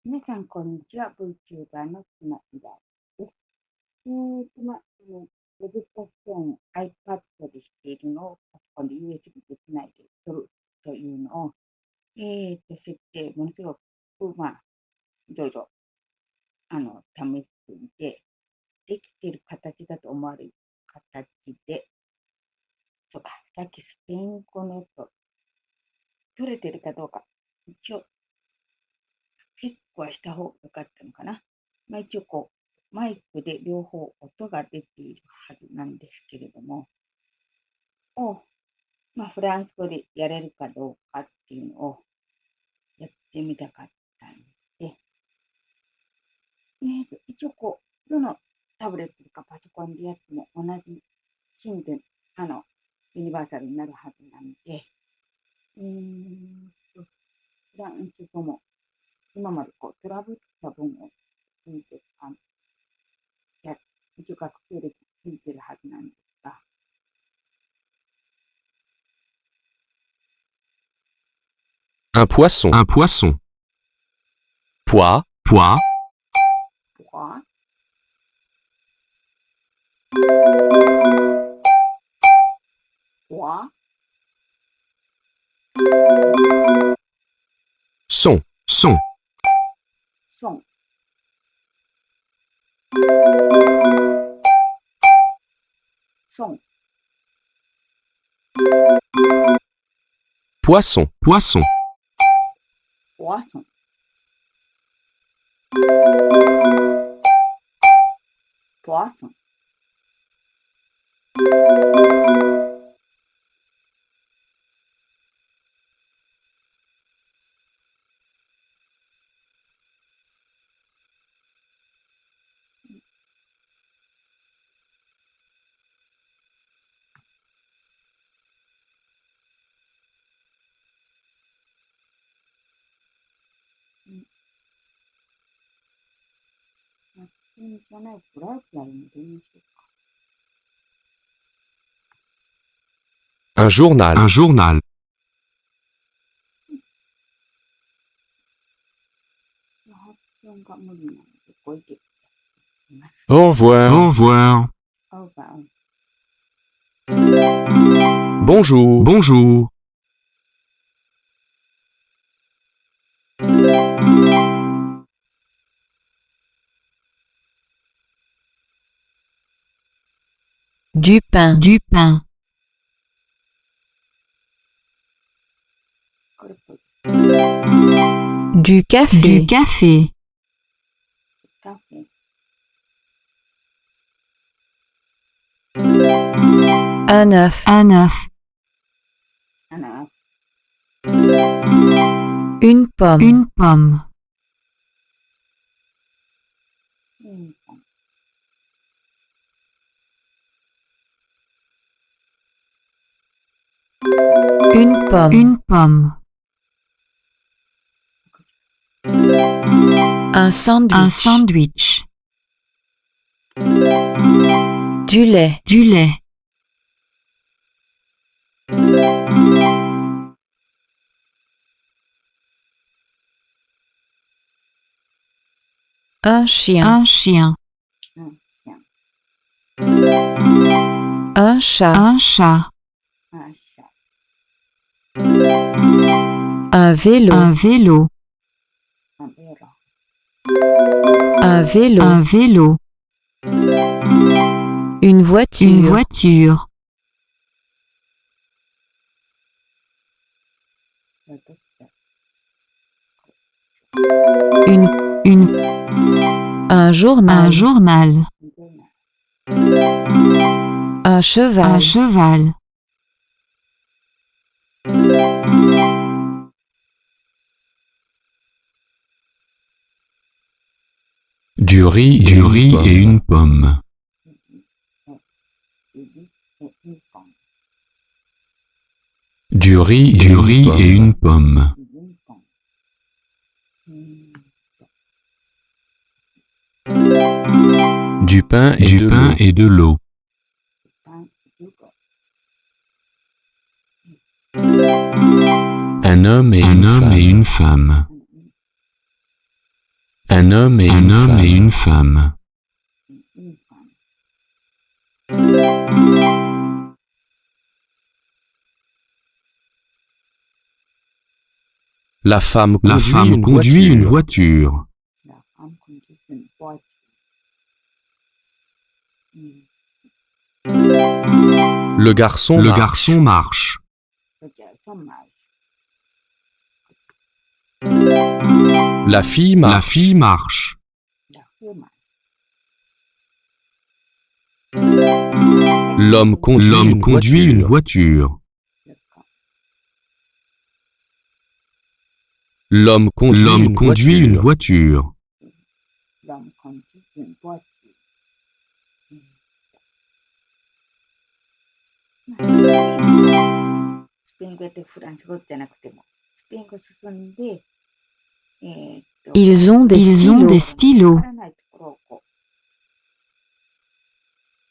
皆さん、こんにちは。VTuber の妻井田です。そのウェブパスを iPad でしているのをパソコンで USB でつないで撮るというのを、設定、ものすごく、いろいろ、試してみて、できている形だと思われる形で、そうか、さっきスペイン語のやつを取れてるかどうか、一応チェックはした方が良かったのかな。一応マイクで両方音が出ているはずなんですけれども、を、フランス語でやれるかどうかっていうのをやってみたかったんで、一応どのタブレットとかパソコンでやっても同じシーンで、ユニバーサルになるはずなんで、フランス語も今までトラブった文を見て、や一応学生でついてるはずなんですが、Un poisson. Un poisson. Pois. Pois. ポワポワ Son. Son. ソン、ソン、Poisson. Poisson. ポワソン、ポワソン、普通にじゃないブラウザーに練習か。Un journal. Un journal. 発音が無理なので、ご意見います。Au revoir. Au revoir. オーバー。Bonjour. Bonjour. Du pain. Du pain. これっぽい。 Du café. Du café. カフェ、Un œuf. Un œuf. アナ、 Une pomme. Une pomme. ピンポン、 Une pomme. Une pomme. Un sandwich. Un sandwich. Du lait. Du lait. Un chien. Un chien. うん、シャン、 Un chat. Un chat. アシャ、 Un vélo. Un vélo. アベラ、 Un vélo. Un vélo. Une voiture. Une voiture. これどっちだ。 Une. Un journal. Un journal. どうなる。 Un cheval. Un cheval. Du riz. Du riz et une pomme. 指、ピンポン、 Du riz. Du riz et une pomme. ピンポン、Du pain et Du de pain l'eau. et de l'eau. パン、ルコ、 Un homme et Un une homme femme. et une femme. Un homme et Un une homme femme. et une femme. Une femme. La femme La conduit femme une conduit une voiture. voiture. La femme conduit une voiture. Le garçon Le marche. garçon marche. Le garçon marche. La fille La marche. fille marche. La fille marche. L'homme conduit L'homme une conduit une voiture. voiture. L'homme conduit L'homme une conduit une voiture. voiture. L'homme conduit une voiture.スペイン語ってフランス語じゃなくても、スペイン語進んで、Ils ont des Ils ont des stylos. stylos. わからないところをこ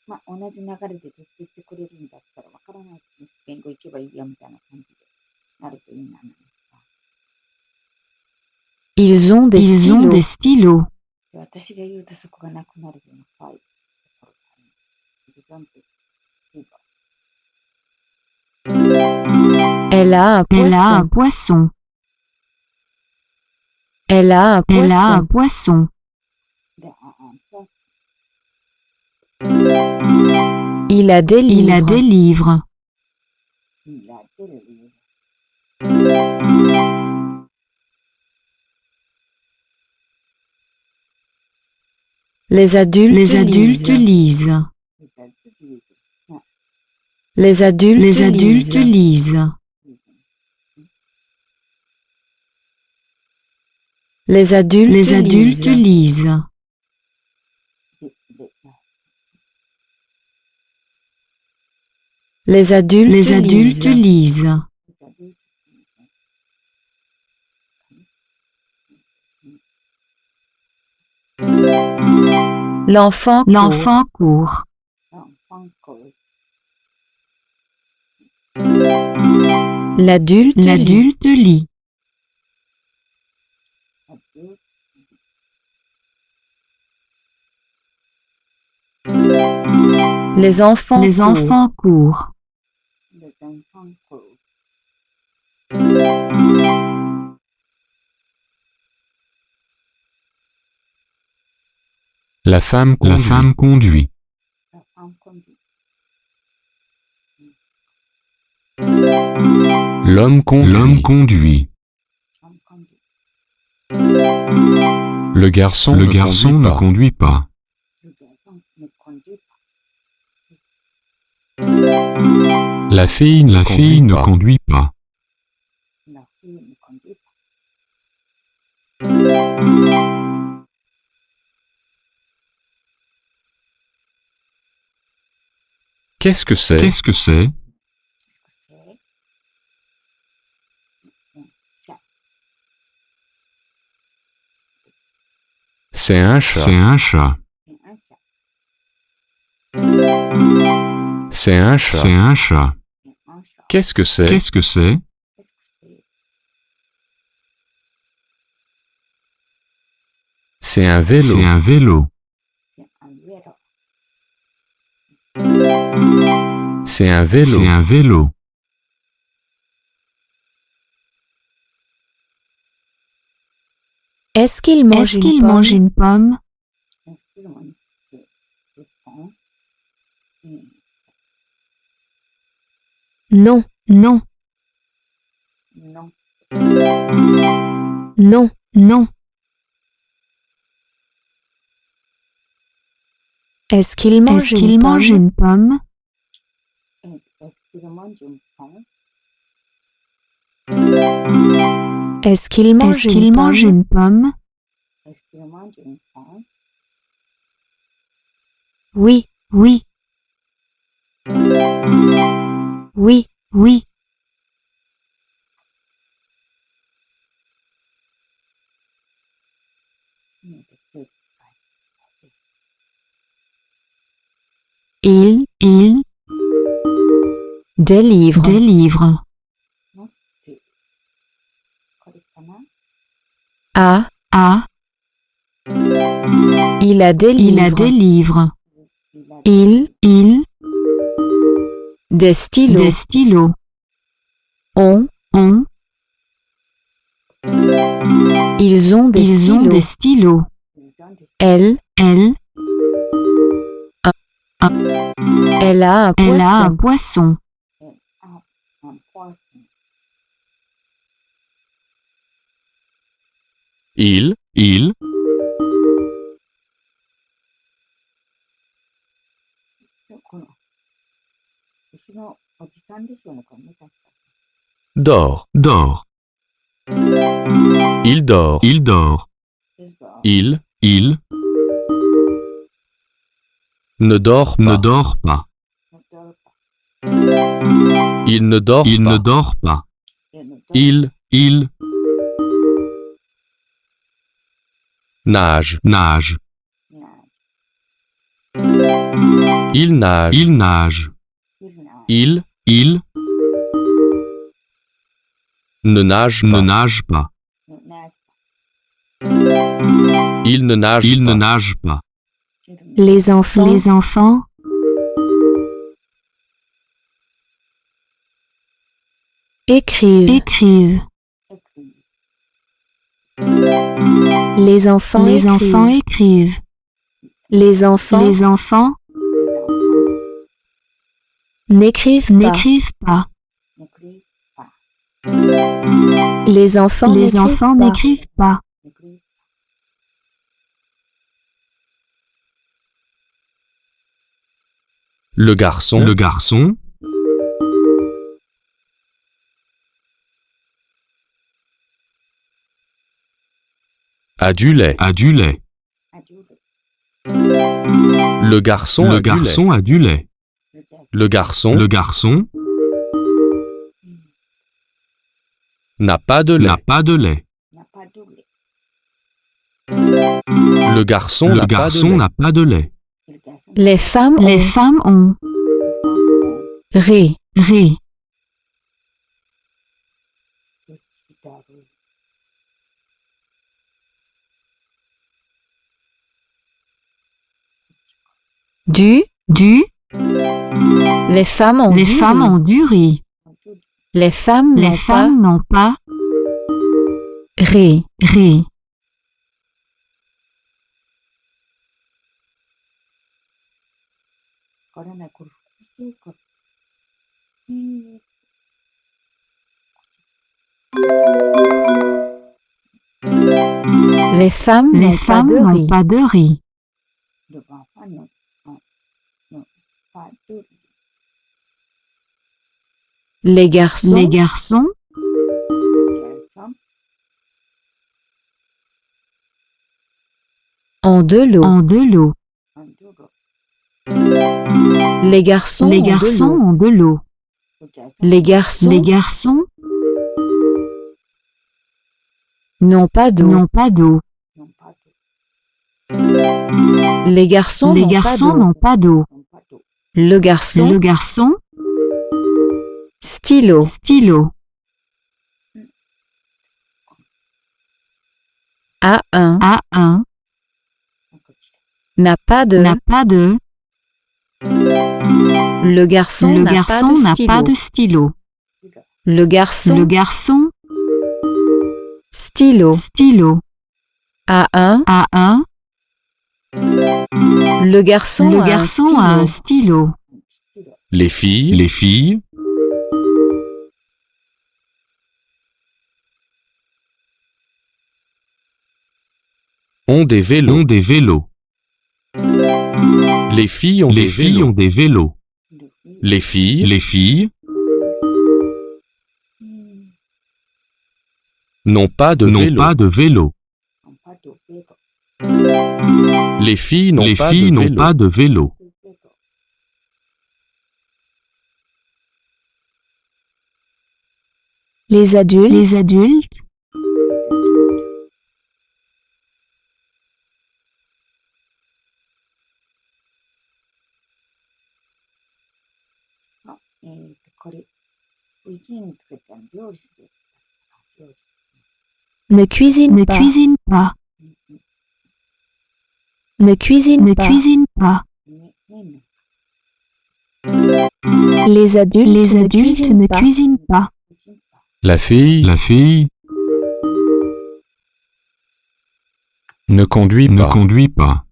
う、同じ流れでずっと言ってくれるんだったら、わからないとスペイン語行けばいいやみたいな感じでなるといいな。Ils ont des Ils ont des stylos. stylos. 私が言うとそこがなくなるようなファイルところがあります。Ils ont des stylos. Elle a un Elle a un poisson. poisson. Elle a un Elle a un poisson. poisson. で、Il a des Il a livres. des livres. Il a des livres. Les adultes Les adultes lisent. lisent. Les adultes lisent. Les adultes Les adultes lisent. Les adultes Les adultes lisent. lisent. Les adultes Les adultes lisent. lisent. L'enfant court. L'enfant court. L'enfant court. L'adulte lit. L'adulte lit. Adulte. Les enfants Les courent. enfants courent. Les enfants courent. La femme La conduit. femme conduit. La femme conduit. L'homme conduit. L'homme conduit. L'homme conduit. Le garçon Le ne garçon conduit ne pas. conduit pas. Le garçon ne conduit pas. La fille La fille ne conduit pas. conduit pas. La fille ne conduit pas. Qu'est-ce que c'est? Qu'est-ce que c'est? C'est un chat. C'est un chat. C'est un chat. C'est un chat. C'est un chat. C'est un chat. Qu'est-ce que c'est? Qu'est-ce que c'est? Qu'est-ce que c'est? C'est un vélo. C'est un vélo. C'est un vélo. C'est un vélo. C'est un vélo. Est-ce qu'il mange Est-ce qu'il mange une pomme? Est-ce qu'il mange des pommes? Non, non, Non. non, non. Est-ce qu'il mange Est-ce qu'il mange une pomme? Est-ce qu'il mange une pomme? Est-ce qu'il mange Est-ce qu'il mange une pomme? Est-ce qu'il mange une pomme? Oui, oui. Oui, oui. Il des livres? des livres. これかな？ A A Il a des livres. Il a des livres. Il a Il, Des stylos. des stylos. On. Ils ont des Ils stylos. ont des stylos. Elle. Elle Elle a un a un poisson. poisson. un poisson. Il, Il, この牛のおじさんでしょうね、これね、確か dort, dort. il dort, Il dort. il Il ne dort ne pas, dort pas. il ne dort Il pas, ne dort pas. il Il nage, nage. il nage, Il nage. il Il ne nage ne pas, nage pas. il ne nage Il ne pas, nage pas. Les enfants. Les enfants Écrivent. écrivent. Les enfants. Les écrivent. enfants écrivent. Les enfants. Les enfants N'écrivent pas. n'écrivent pas. Les enfants. Les enfants n'écrivent pas. le garçon, Le garçon a du lait, a du lait. le garçon Le a du lait, garçon a du lait. le garçon Le garçon n'a pas de lait, n'a pas de lait. le garçon Le n'a pas de garçon lait, n'a pas de lait. Les femmes. Les ont. femmes ont. Ré. Ré. Du. Du. Les femmes ont. Les du femmes riz. ont du riz. Les femmes. Les n'ont femmes n'ont pas. pas. Ré. Ré. Les femmes. Les n'ont femmes pas de n'ont riz. pas de riz. Les garçons. Les garçons ont de l'eau. ont de l'eau. Les garçons. Les ont de garçons l'eau. ont de l'eau. Les garçons. Les garçons n'ont pas d'eau. n'ont pas d'eau. Les garçons. Les n'ont pas garçons d'eau. n'ont pas d'eau. Le garçon. Le garçon Stylo. stylo. A un. A1 N'a pas de. n'a pas de. Le garçon. Le n'a garçon pas de n'a stylo. pas de stylo. Le garçon. Le garçon Stylo. stylo. A1. A1 Le garçon. Le a un garçon stylo. a un stylo. les filles Les filles ont des vélos, ont des vélos. les filles ont Les des filles vélos, ont des vélos. les filles Les filles n'ont pas de n'ont vélo, pas de vélo. les filles n'ont Les pas filles de n'ont vélo, pas de vélo. Les adultes. Les adultes ne cuisinent ne pas. cuisinent pas. Ne cuisine Ne pas. cuisine pas. Ne. Les adultes, Les adultes ne cuisinent pas. La fille ne conduit pas.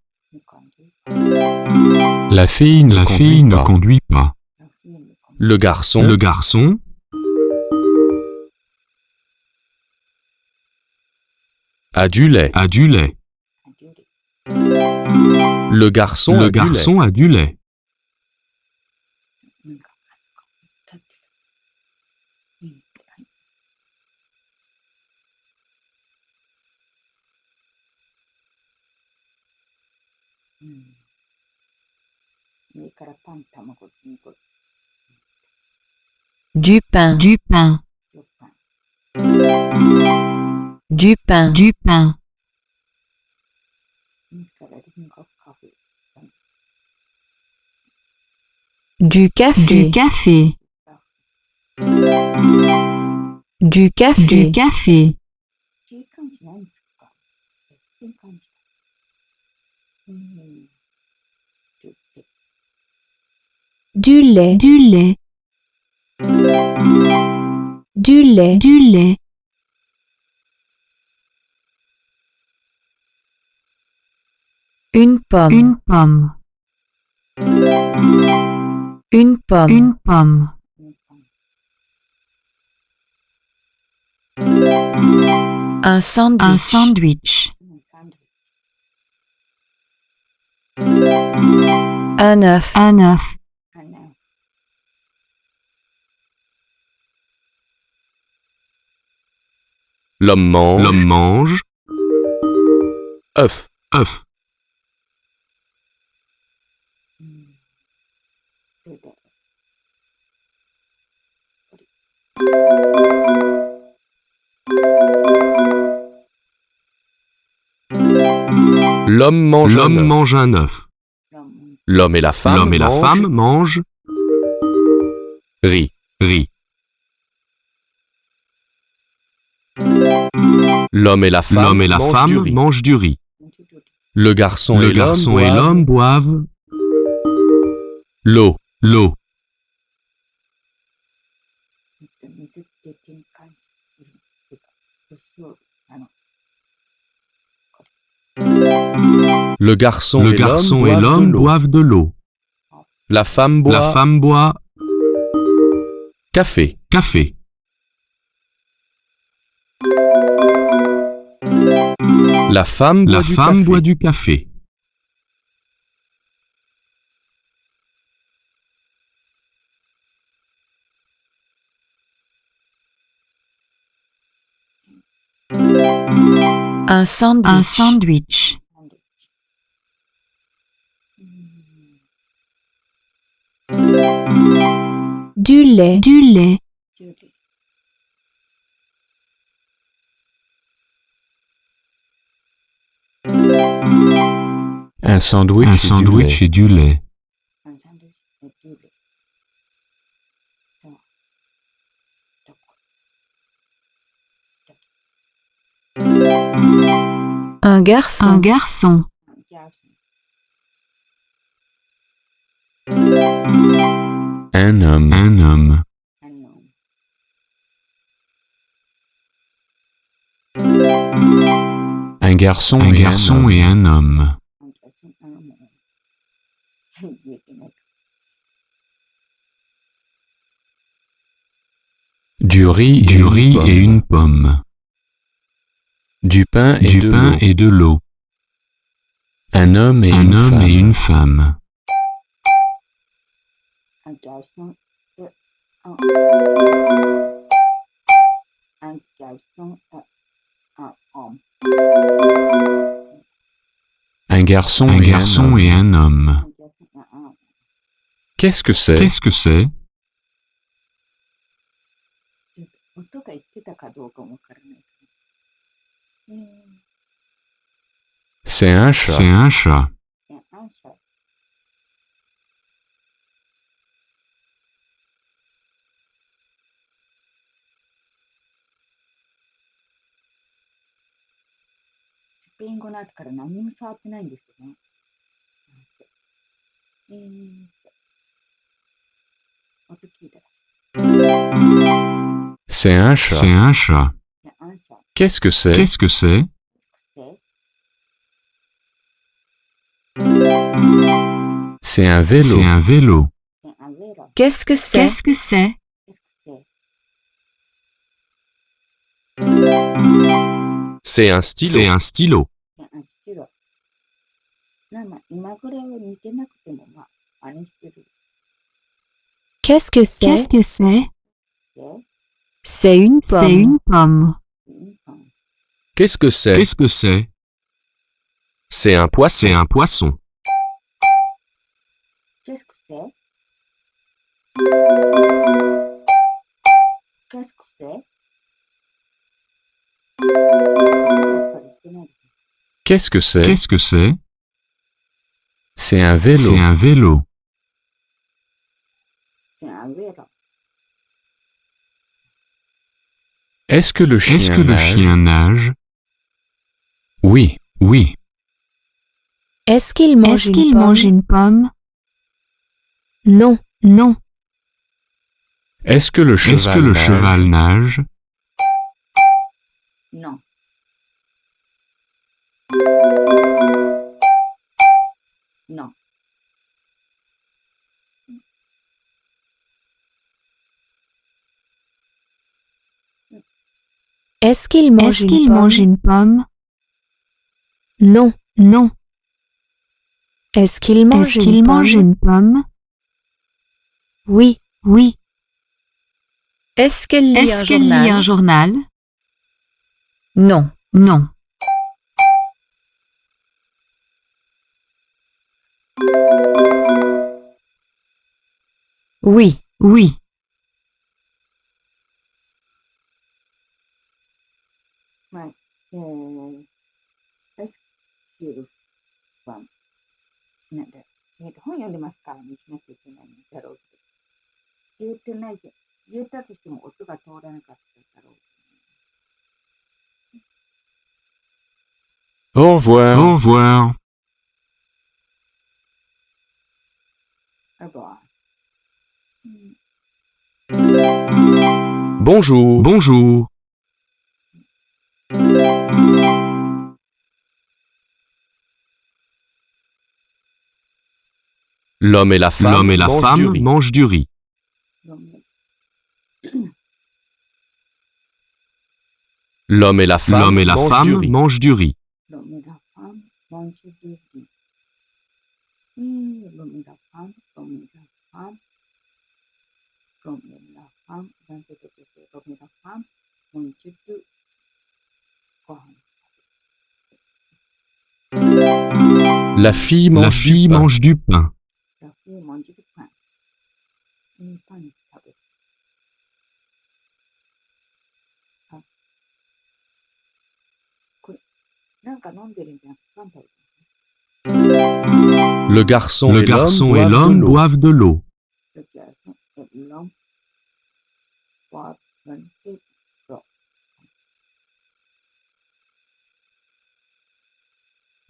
La fille ne conduit pas. Le garçon a du lait. Le garçon a du lait. Du pain. Du pain. Du pain. Du pain. Du café. Du café. Du café. Du café. Du lait. Du lait. Du lait. Du lait. Une pomme. Une pomme. Une pomme. Une pomme. Un sandwich. Un sandwich. Un œuf. Un œuf. L'homme mange. œuf. L'homme mange un œuf. L'homme et la femme mangent riz. L'homme et la femme mangent du riz. Le garçon et l'homme boivent l'eau. Le garçon et l'homme boivent de l'eau. La femme boit café. La femme boit du café. Un sandwich. Un sandwich. Du lait. Du lait. Un sandwich et du lait. Un garçon. Un garçon. Un homme. Un garçon et un homme. Du riz et une pomme. Du pain et de l'eau. Un homme et une femme. Un garçon et un homme. Qu'est-ce que c'est? C'est un chat. 音聞いたら、 C'est un chat. C'est un chat. いや、あんちゃん、 Qu'est-ce que c'est? Qu'est-ce que c'est? せ、 C'est un vélo. C'est un vélo. せ、あげろ、 Qu'est-ce que c'est? Qu'est-ce que c'est? せ、 C'est un stylo. C'est un stylo. せ、あ、しろ。まあ、今ぐらいは似てなくても、まあ、真似してる。 Qu'est-ce que c'est? Qu'est-ce que c'est? で、 C'est une C'est pomme. une pomme. うんかん、 Qu'est-ce que c'est? Qu'est-ce que c'est? C'est un poisson. C'est un poisson. Qu'est-ce que c'est? Qu'est-ce que c'est? やっぱり言ってないですね。 Qu'est-ce que c'est? Qu'est-ce que c'est? C'est un vélo. C'est un vélo. せ、あげろ。 Est-ce que le chien nage? Oui, oui. Est-ce qu'il mange Est-ce une qu'il pomme? mange une pomme? Non. Non. Est-ce que le cheval nage? Non. Non. Est-ce qu'il mange Est-ce une qu'il pomme? mange une pomme? Non. Non. Est-ce qu'il mange Est-ce qu'il une mange pomme? une pomme? Oui. Oui. Est-ce qu'elle lit un Est-ce qu'elle journal? lit un journal? Non. Non. Oui. Oui. まあ、アイスキュールは、なんだ、本読んでますからにしなきゃいけないんだろうけど、言ってないじゃん。言ったとしても音が通らなかっただろう。 Au revoir. Au revoir. あとは、Bonjour. Bonjour. L'homme et la femme mangent du riz. どうも L'homme et la femme mangent du riz. ロメラファン、モンジュディリ。ロメラファン、ロメラファン、ロメラファン、男性と女性、ロメラファン、モンジュディリ。ご飯。 La fille mange du pain. ラフィー、モンジュディパン。パン食べる。あ、これ、なんか飲んでるんじゃなくて、パン食べてる。 Le garçon et l'homme boivent de l'eau. Le garçon et l'homme boivent de l'eau.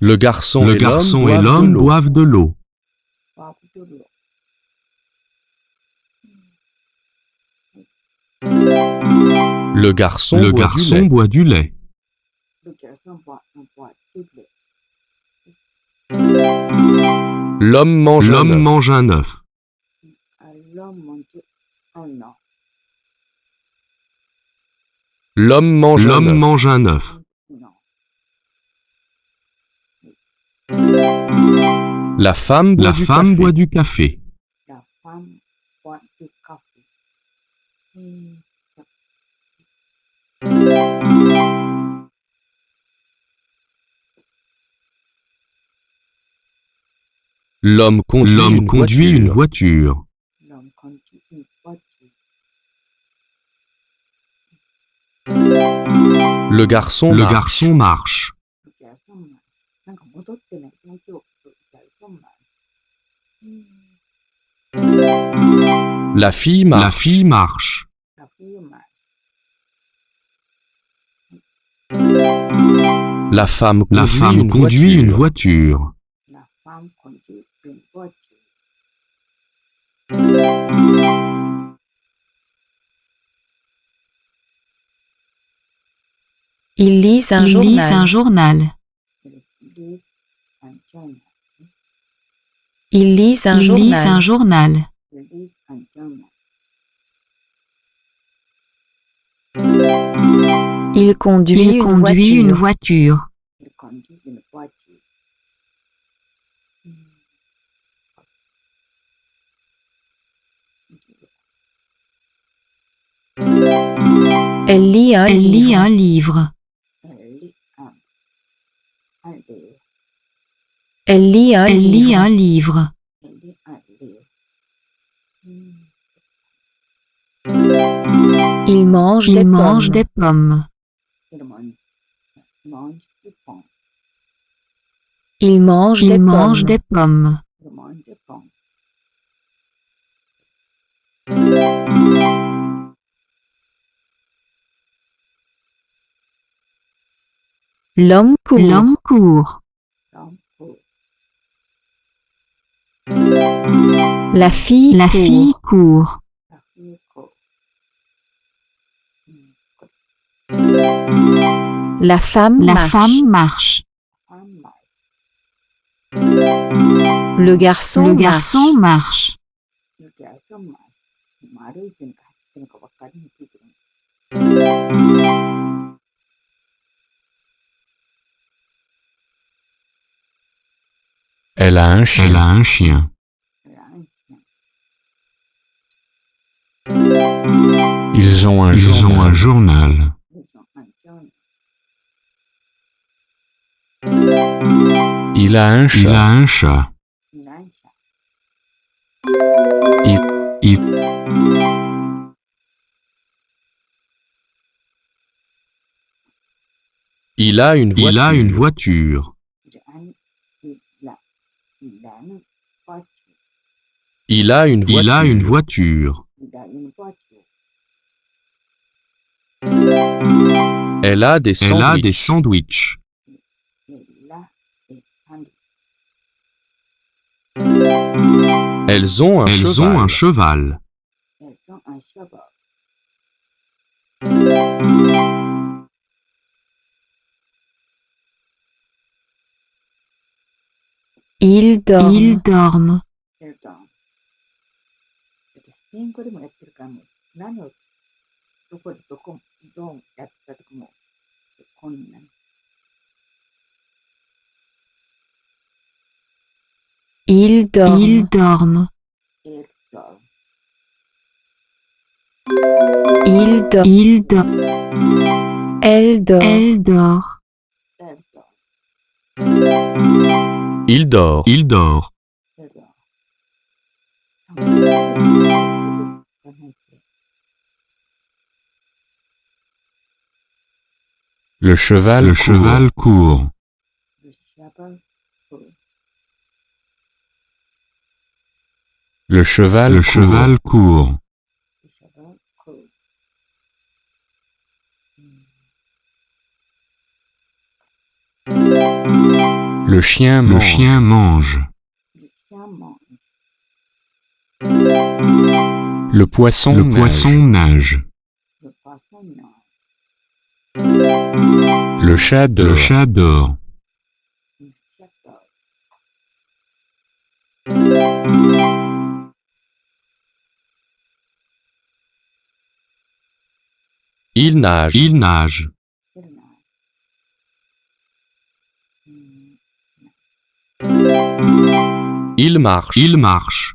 Le garçon et l'homme boivent de l'eau. Boivent de l'eau. Le garçon boit du lait. Le garçon boit du lait. L'homme mange un œuf. L'homme mange un œuf. L'homme mange un œuf. Non. La femme boit du café. La femme boit du café. L'homme conduit une voiture. L'homme conduit une voiture. Le garçon marche. Le garçon marche. なんか戻ってない。大丈夫。Le garçon marche. La fille marche. La fille marche. La femme conduit une voiture. La femme conduit une voiture. Ils lisent un Ils journal. lisent un journal. Ils lisent un Ils lisent un Ils journal. lisent un journal. Ils lisent un journal. Il conduit Il une conduit une voiture. voiture. Il conduit une voiture. Elle lit un Elle lit livre. un livre. Elle lit un livre. Elle lit un Elle lit livre. un livre. Elle lit un livre. Il mange des Il mange pommes. des pommes. Il mange du pain. Il mange des Il mange pommes. des pommes. Il mange du pain. L'homme court. L'homme court. L'homme court. La fille La court. fille court. La fille court. La femme La marche. femme marche. La femme marche. Le garçon Le marche. garçon marche. Le garçon marche. 歩いてるのか走ってるのか分かりにくいけど。Elle a un chien. Elle a un chien. Elle a un chien. Ils ont un journal. Ils ont un journal. Il a un chat. Il a un chat. Il a une voiture. Il a une voiture. Il a une voiture. Il a une voiture. Elle a des sandwichs. Il a des sandwichs. Elles ont un cheval. Elles ont un cheval. Ils dorment. Ils dorment. Elles dorment. スペイン語でもやってるからもう何をどこでどうやったとかもこんなに Ils dorment. Ils dorment. Elles dorment. Il dort. Il dort. Elle dort. Elle dort. Elles dorment. Il dort. Elles dorment. Le cheval court. Le cheval court. Le cheval court. Le cheval court. Le chien mange. Le chien mange. Le poisson nage. Le poisson nage. Le chat dort. Le chat dort. Il nage. Il nage. Il marche. Il marche.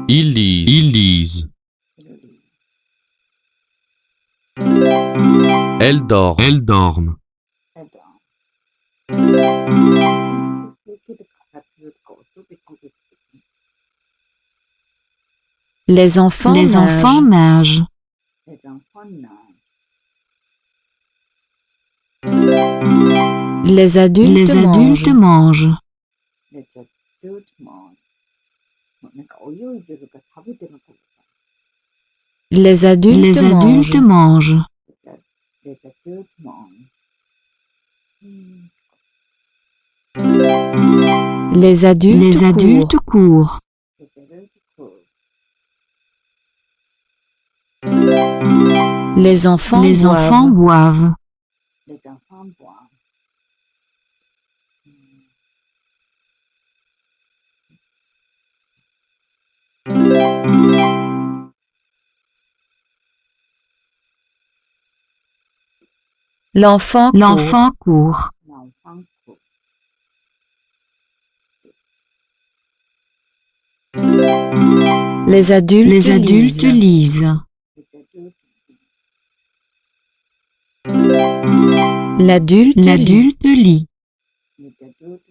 Il lise. Il lise. Elle dort. Elles dorment. Les enfants Les nagent. enfants nagent. Les enfants nagent. Les adultes Les adultes mangent. mangent. Les adultes mangent. なんか泳いでるか食べてるのか。 Les adultes Les adultes mangent. mangent. Les adultes mangent. Les adultes Les courent. adultes courent. Les adultes courent. Les enfants Les boivent. enfants boivent. Les enfants boivent. L'enfant court. L'enfant court. L'enfant court. Les adultes Les adultes lisent. lisent. Les adultes L'adulte lit. L'adulte lit. Les adultes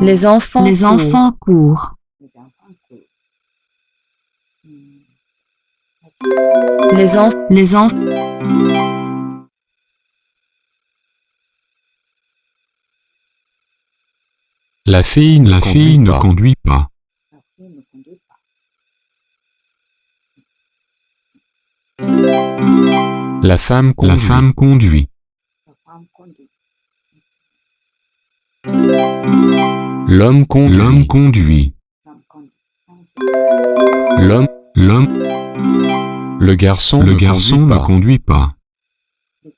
Les enfants Les courent. enfants courent. Les enfants courent. Les enfants Les enfants. La fille ne conduit pas. La fille ne conduit pas. La femme conduit. La femme conduit. L'homme conduit. L'homme conduit. Le garçon ne conduit pas. Le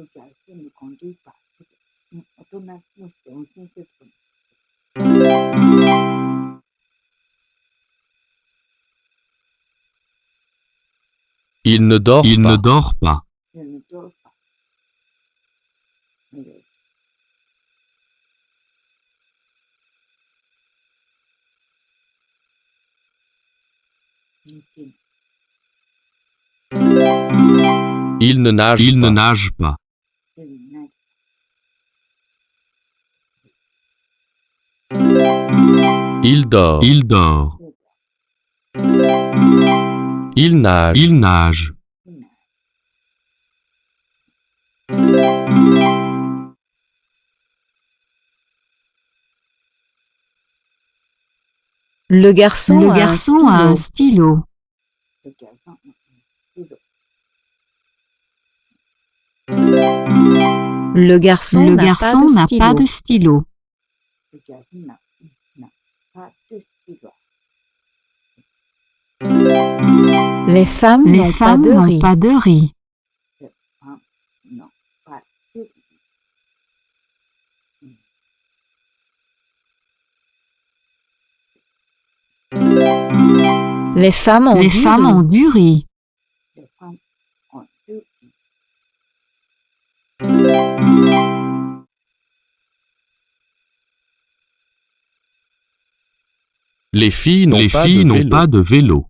garçon ne conduit pas. 大人の人運転すると Il ne dort pas. Il ne dort pas. Il ne nage pas. Il dort. Il nage. Le garçon a un stylo. Le garçon Le n'a garçon n'a pas de stylo. Les femmes Les n'ont femmes pas de n'ont riz. pas de riz. Les femmes ont Les du femmes riz. ont du riz. Les filles n'ont pas de vélo.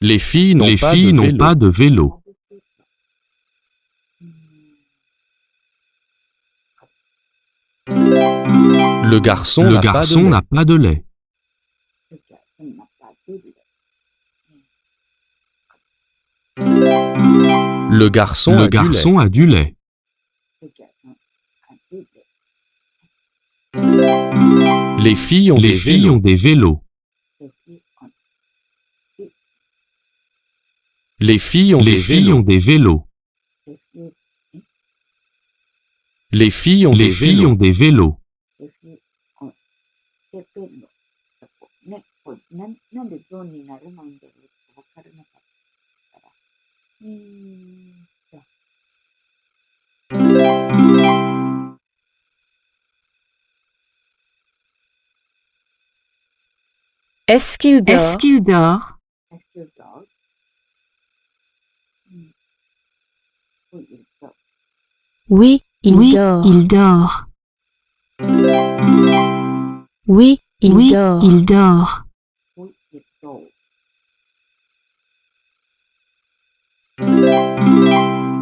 Les filles n'ont pas de vélo. Le garçon n'a pas de lait. Le garçon a du lait. Les filles ont des vélos. Les filles ont des vélos. Les filles ont des vélos. なんでゾンにならないんだろうって分からなかったから。Est-ce qu'il dort? Est-ce qu'il dort? Est-ce qu'il dort? Oui, il Oui, dort. il dort. Oui, il Oui, dort. il dort. Oui, il dort.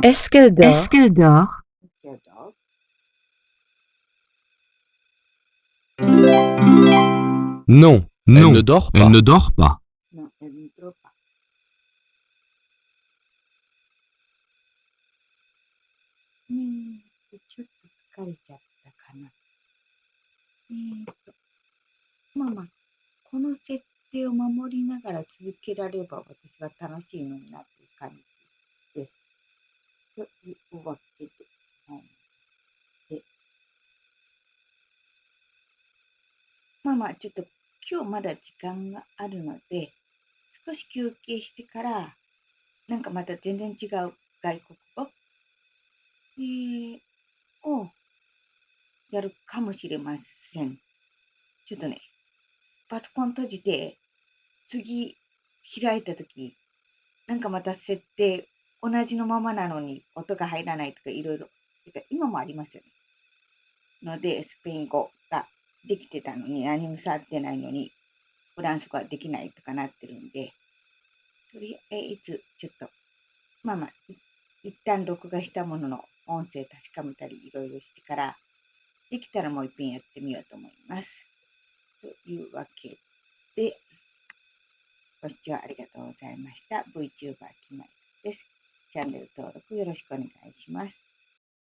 Est-ce qu'elle dort? Est-ce qu'elle dort? Est-ce qu'elle dort? Non, elle ne dort pas. Non, elle ne dort pas. Mmh, ちょっと疲れちゃったかな。まあまあ、この設定を守りながら続けられれば私は楽しいのになっていう感じ。というわけで、ちょっと今日まだ時間があるので、少し休憩してから、なんかまた全然違う外国語、をやるかもしれません。ちょっとね、パソコン閉じて、次開いたとき、なんかまた設定、同じのままなのに音が入らないとかいろいろ、今もありますよね。ので、スペイン語ができてたのに、何も触ってないのに、フランス語はできないとかなってるんで、とりあえず、ちょっと、一旦録画したものの音声確かめたりいろいろしてから、できたらもう一遍やってみようと思います。というわけで、ご視聴ありがとうございました。VTuber きまりです。チャンネル登録よろしくお願いします。